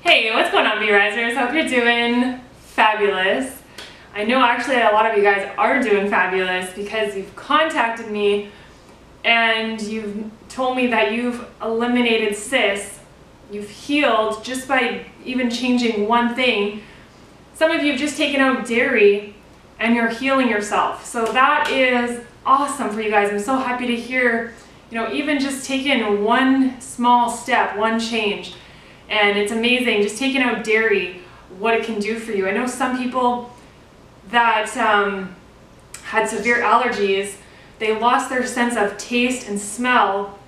Hey, what's going on, B-Risers? Hope you're doing fabulous. I know actually a lot of you guys are doing fabulous because you've contacted me and you've told me that you've eliminated cysts. You've healed just by even changing one thing. Some of you have just taken out dairy and you're healing yourself. So that is awesome for you guys. I'm so happy to hear, even just taking one small step, one change. And it's amazing, just taking out dairy, what it can do for you. I know some people that had severe allergies, they lost their sense of taste and smell,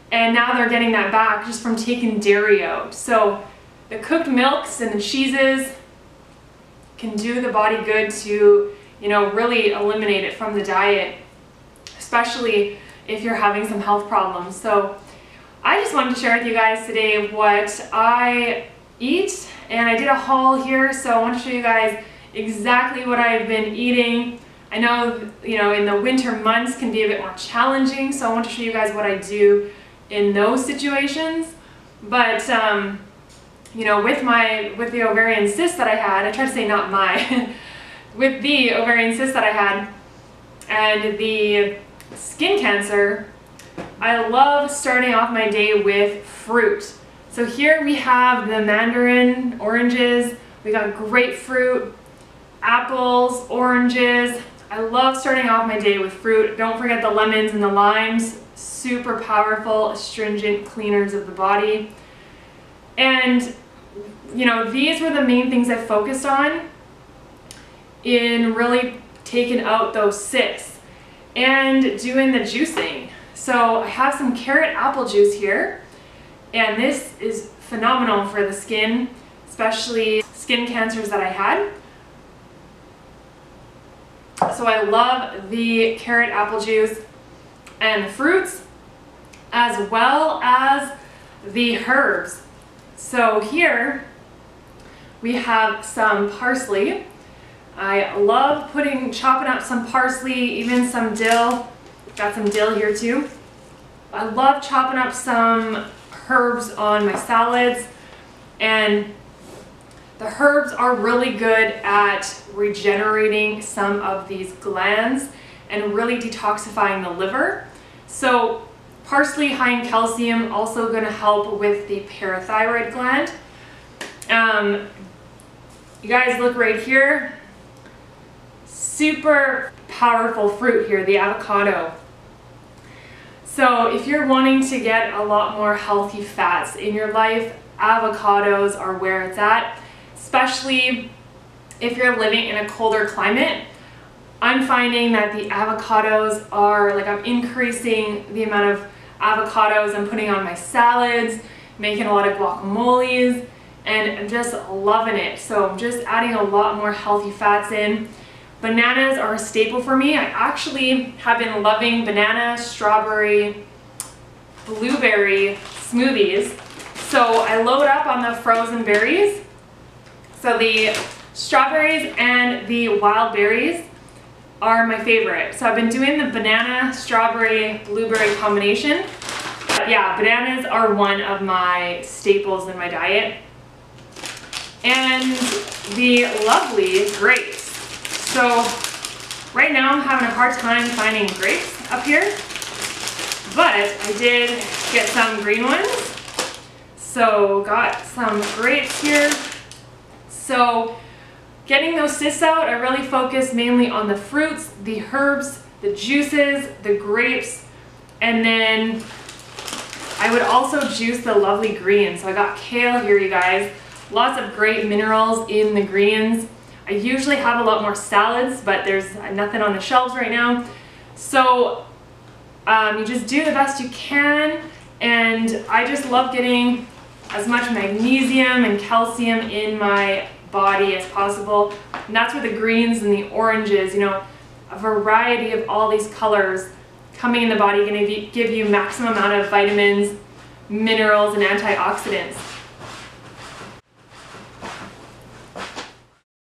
and now they're getting that back just from taking dairy out. So the cooked milks and the cheeses can do the body good to, really eliminate it from the diet, especially if you're having some health problems. So I just wanted to share with you guys today what I eat, and I did a haul here, so I want to show you guys exactly what I've been eating. I know, in the winter months can be a bit more challenging, so I want to show you guys what I do in those situations. But with the ovarian cyst that I had, I try to say not my, with the ovarian cyst that I had and the skin cancer, I love starting off my day with fruit. So here we have the mandarin, oranges, we got grapefruit, apples, oranges. I love starting off my day with fruit. Don't forget the lemons and the limes, super powerful, astringent cleaners of the body. And these were the main things I focused on in really taking out those cysts and doing the juicing. So I have some carrot apple juice here, and this is phenomenal for the skin, especially skin cancers that I had. So I love the carrot apple juice and the fruits, as well as the herbs. So here we have some parsley. I love chopping up some parsley, even some dill. Got some dill here too. I love chopping up some herbs on my salads, and the herbs are really good at regenerating some of these glands and really detoxifying the liver. So parsley, high in calcium, also going to help with the parathyroid gland. You guys look right here. Super powerful fruit here, the avocado. So if you're wanting to get a lot more healthy fats in your life, avocados are where it's at, especially if you're living in a colder climate. I'm finding that the avocados are, I'm increasing the amount of avocados I'm putting on my salads, making a lot of guacamoles, and I'm just loving it. So I'm just adding a lot more healthy fats in. Bananas are a staple for me. I actually have been loving banana, strawberry, blueberry smoothies. So I load up on the frozen berries. So the strawberries and the wild berries are my favorite. So I've been doing the banana, strawberry, blueberry combination. But yeah, bananas are one of my staples in my diet. And the lovely grapes. So right now I'm having a hard time finding grapes up here, but I did get some green ones. So got some grapes here. So getting those cysts out, I really focus mainly on the fruits, the herbs, the juices, the grapes, and then I would also juice the lovely greens. So I got kale here, you guys. Lots of great minerals in the greens. I usually have a lot more salads, but there's nothing on the shelves right now. So you just do the best you can, and I just love getting as much magnesium and calcium in my body as possible. And that's where the greens and the oranges, a variety of all these colors coming in the body, going to give you maximum amount of vitamins, minerals, and antioxidants.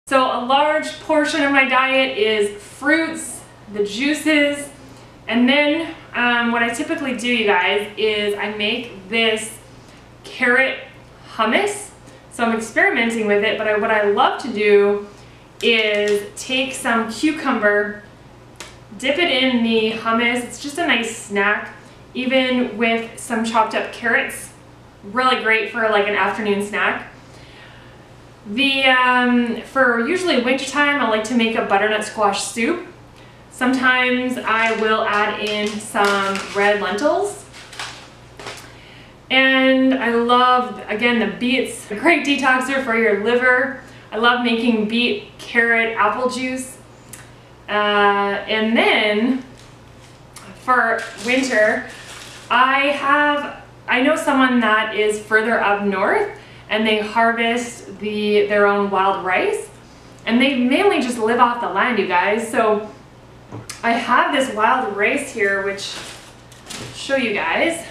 So a large portion of my diet is fruits, the juices, and then what I typically do, you guys, is I make this carrot hummus. So I'm experimenting with it, but what I love to do is take some cucumber, dip it in the hummus. It's just a nice snack, even with some chopped up carrots. Really great for like an afternoon snack. For usually wintertime, I like to make a butternut squash soup. Sometimes I will add in some red lentils. And I love, again, the beets. A great detoxer for your liver. I love making beet, carrot, apple juice. And then for winter, I know someone that is further up north and they harvest their own wild rice, and they mainly just live off the land, you guys. So I have this wild rice here, which I'll show you guys.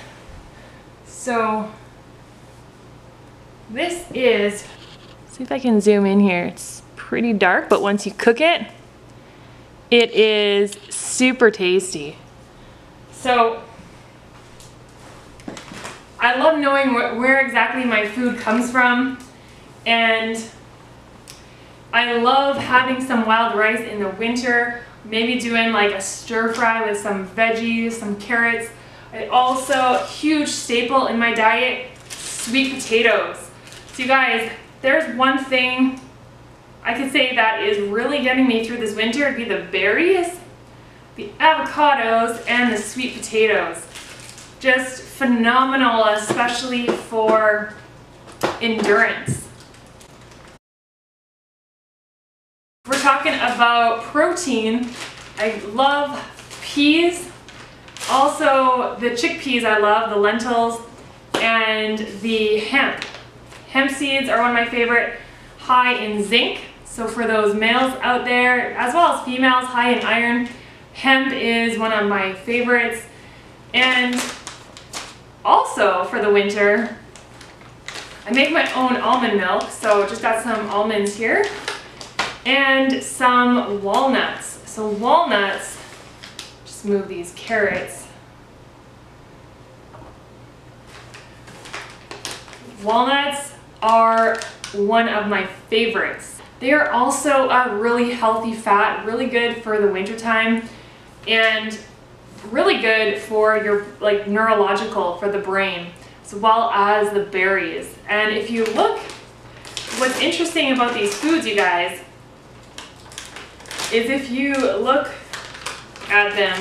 So this is, see if I can zoom in here. It's pretty dark, but once you cook it, it is super tasty. So I love knowing where exactly my food comes from, and I love having some wild rice in the winter, maybe doing like a stir fry with some veggies, some carrots. I also, huge staple in my diet, sweet potatoes. So you guys, there's one thing I could say that is really getting me through this winter. It'd be the berries, the avocados, and the sweet potatoes. Just phenomenal, especially for endurance. We're talking about protein. I love peas. Also, the chickpeas I love, the lentils, and the hemp. Hemp seeds are one of my favorite, high in zinc. So for those males out there, as well as females, high in iron, hemp is one of my favorites. And also for the winter, I make my own almond milk. So just got some almonds here and some walnuts. So walnuts, just move these carrots. Walnuts are one of my favorites. They are also a really healthy fat, really good for the wintertime, and really good for your neurological, for the brain, as well as the berries. And if you look, what's interesting about these foods, you guys, is if you look at them,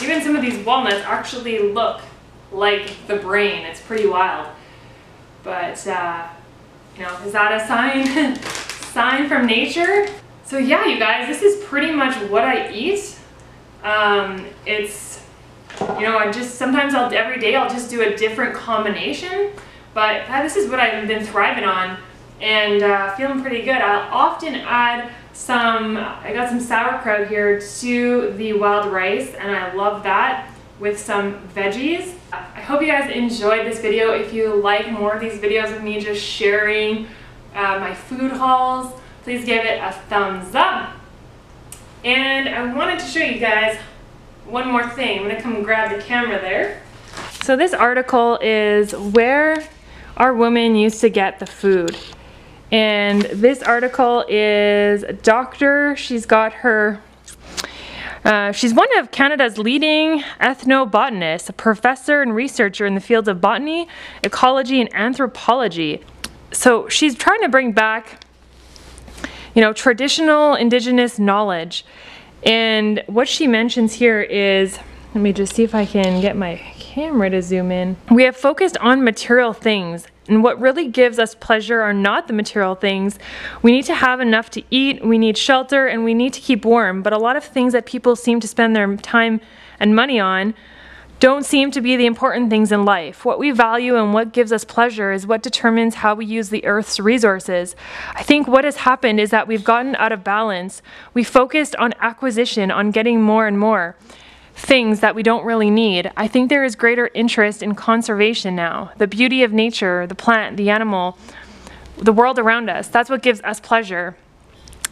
even some of these walnuts actually look like the brain. It's pretty wild. But you know, is that a sign sign from nature? So yeah, you guys, this is pretty much what I eat. It's, you know, every day I'll just do a different combination, but this is what I've been thriving on and feeling pretty good. I'll often add I got some sauerkraut here to the wild rice, and I love that with some veggies. I hope you guys enjoyed this video. If you like more of these videos of me just sharing my food hauls, please give it a thumbs up. And I wanted to show you guys one more thing. I'm gonna come grab the camera there. So this article is where our women used to get the food. And this article is a doctor. She's got her, she's one of Canada's leading ethnobotanists, a professor and researcher in the fields of botany, ecology, and anthropology. So she's trying to bring back, you know, traditional indigenous knowledge. And what she mentions here is, let me just see if I can get my camera to zoom in. We have focused on material things, and what really gives us pleasure are not the material things. We need to have enough to eat, we need shelter, and we need to keep warm. But a lot of things that people seem to spend their time and money on don't seem to be the important things in life. What we value and what gives us pleasure is what determines how we use the earth's resources. I think what has happened is that we've gotten out of balance. We focused on acquisition, on getting more and more things that we don't really need. I think there is greater interest in conservation now. The beauty of nature, the plant, the animal, the world around us, that's what gives us pleasure.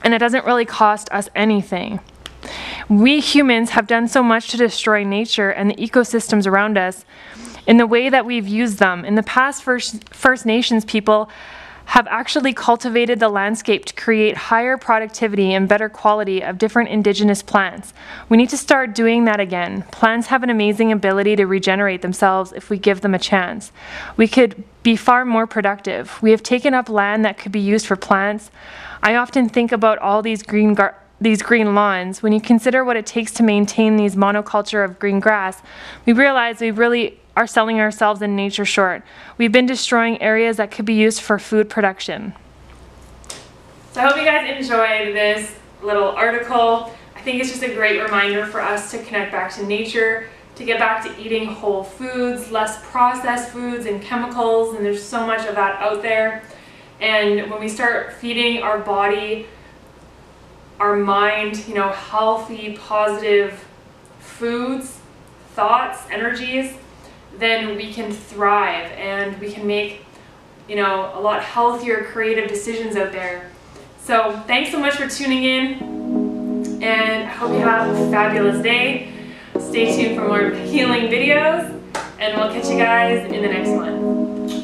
And it doesn't really cost us anything. We humans have done so much to destroy nature and the ecosystems around us, in the way that we've used them. In the past, First Nations people have actually cultivated the landscape to create higher productivity and better quality of different indigenous plants. We need to start doing that again. Plants have an amazing ability to regenerate themselves if we give them a chance. We could be far more productive. We have taken up land that could be used for plants. I often think about all these green lawns. When you consider what it takes to maintain these monoculture of green grass, we realize we really are selling ourselves and nature short. We've been destroying areas that could be used for food production. So I hope you guys enjoyed this little article. I think it's just a great reminder for us to connect back to nature, to get back to eating whole foods, less processed foods and chemicals, and there's so much of that out there. And when we start feeding our body, our mind, healthy, positive foods, thoughts, energies, then we can thrive and we can make, a lot healthier, creative decisions out there. So thanks so much for tuning in, and I hope you have a fabulous day. Stay tuned for more healing videos, and we'll catch you guys in the next one.